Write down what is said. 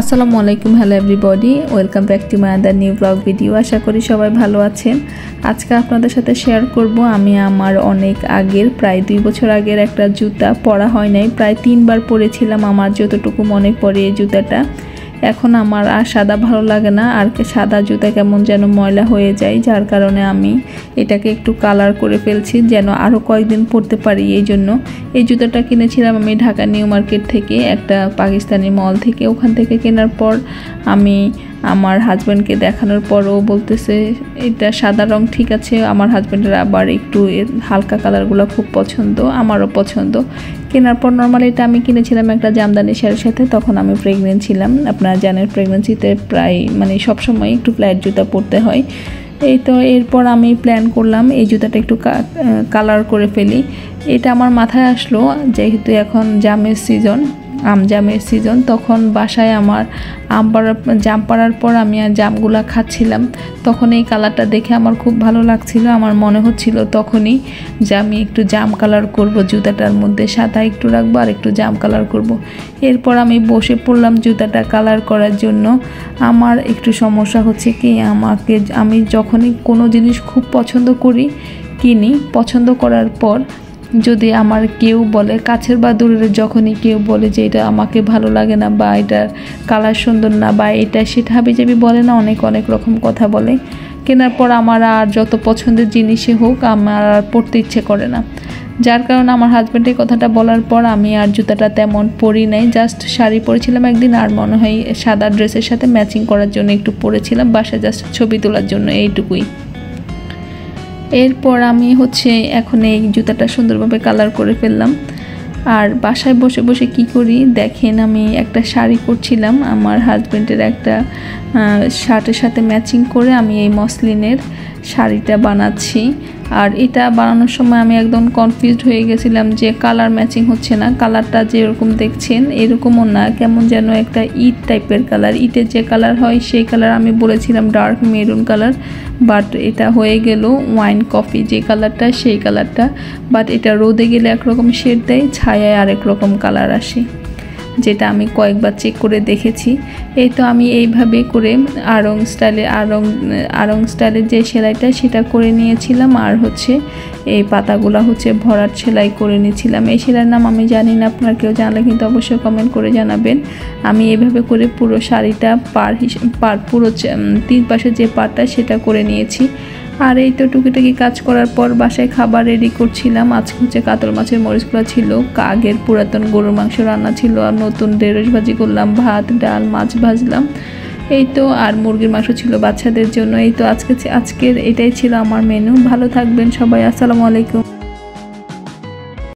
আসসালামু আলাইকুম, hello everybody, welcome back to my other new blog video. আশা করি সবাই ভালো আছেন। আজকে আপনাদের সাথে শেয়ার করব আমি আমার অনেক আগের, প্রায় 2 বছর আগের একটা জুতা, পরা হয় নাই, প্রায় 3 বার পরেছিলাম। আমার যতটুকু মনে পড়ে এই জুতাটা, এখন আমার আর সাদা ভালো লাগে না, আর সাদা জুতা কেমন যেন ময়লা হয়ে যায়, যার কারণে আমি এটাকে একটু কালার করে ফেলছি যেন আরও কয়েকদিন পরতে পারি। এই জন্য এই জুতাটা কিনেছিলাম আমি ঢাকা নিউ মার্কেট থেকে, একটা পাকিস্তানি মল থেকে। ওখান থেকে কেনার পর আমি আমার হাজব্যান্ডকে দেখানোর পর ও বলতেছে এটা সাদা রং ঠিক আছে। আমার হাজব্যান্ডের আবার একটু হালকা কালারগুলো খুব পছন্দ, আমারও পছন্দ। কেনার পর নর্মালি এটা আমি কিনেছিলাম একটা জামদানি শাড়ির সাথে, তখন আমি প্রেগনেন্ট ছিলাম। আপনারা জানেন প্রেগনেন্সিতে প্রায় সবসময় একটু ফ্ল্যাট জুতা পরতে হয়। এই তো এরপর আমি প্ল্যান করলাম এই জুতাটা একটু কালার করে ফেলি। এটা আমার মাথায় আসলো যেহেতু এখন জামের সিজন, জামের সিজন, তখন বাসায় আমার জাম পাড়ার পর আমি আর জামগুলা খাচ্ছিলাম, তখন এই কালারটা দেখে আমার খুব ভালো লাগছিল। আমার মনে হচ্ছিল তখনই যে আমি একটু জাম কালার করব, জুতাটার মধ্যে সাদা একটু রাখবো আর একটু জাম কালার করব। এরপর আমি বসে পড়লাম জুতাটা কালার করার জন্য। আমার একটু সমস্যা হচ্ছে কি, আমি যখনই কোনো জিনিস খুব পছন্দ করি, কিনি, পছন্দ করার পর যদি আমার কেউ বলে, কাছের বা দূরের, যখনই কেউ বলে যে এটা আমাকে ভালো লাগে না বা এটার কালার সুন্দর না বা এটা সেটা হাবিজাবি বলে না, অনেক অনেক রকম কথা বলে, কেনার পর আমার আর যত পছন্দের জিনিসই হোক আমার আর পরতে ইচ্ছে করে না। যার কারণে আমার হাজব্যান্ডের কথাটা বলার পর আমি আর জুতাটা তেমন পরি নাই, জাস্ট শাড়ি পরেছিলাম একদিন, আর মনে হয় সাদা ড্রেসের সাথে ম্যাচিং করার জন্য একটু পরেছিলাম, বাসায় জাস্ট ছবি তোলার জন্য, এইটুকুই। এরপর আমি এখন এই জুতাটা সুন্দরভাবে কালার করে ফেললাম। আর বাসায় বসে বসে কি করি দেখেন, আমি একটা শাড়ি করছিলাম আমার হাজব্যান্ডের একটা শার্টের সাথে ম্যাচিং করে আমি এই মসলিনের শাড়িটা বানাচ্ছি। আর এটা বানানোর সময় আমি একদম কনফিউজড হয়ে গেছিলাম যে কালার ম্যাচিং হচ্ছে না। কালারটা যেরকম দেখছেন এরকমও না, কেমন যেন একটা ইট টাইপের কালার, ইটের যে কালার হয় সেই কালার। আমি বলেছিলাম ডার্ক মেরুন কালার, বাট এটা হয়ে গেল ওয়াইন কফি যে কালারটা, সেই কালারটা। বাট এটা রোদে গেলে একরকম শেড দেয়, ছায়ায় আরেক রকম কালার আসে, যেটা আমি কয়েকবার চেক করে দেখেছি। এই তো আমি এইভাবে করে আড়ং স্টাইলের যে সেলাইটা সেটা করে নিয়েছিলাম, আর এই পাতাগুলা ভরাট সেলাই করে নিয়েছিলাম। এই সেলাইয়ের নাম আমি জানি না, আপনারা কেউ জানলে কিন্তু অবশ্যই কমেন্ট করে জানাবেন। আমি এইভাবে করে পুরো শাড়িটা পুরো 3 পাশে যে পাটটা সেটা করে নিয়েছি। আর এই তো টুকিটাকি কাজ করার পর বাসায় খাবার রেডি করছিলাম। আজকে কাতল মাছের মরিচগুলো ছিল, আগের পুরাতন গরুর মাংস রান্না ছিল, আর নতুন ঢেঁড়স ভাজি করলাম, ভাত ডাল মাছ ভাজলাম, এই তো। আর মুরগির মাংস ছিল বাচ্চাদের জন্য। এই তো আজকের এটাই ছিল আমার মেনু। ভালো থাকবেন সবাই, আসসালামু আলাইকুম।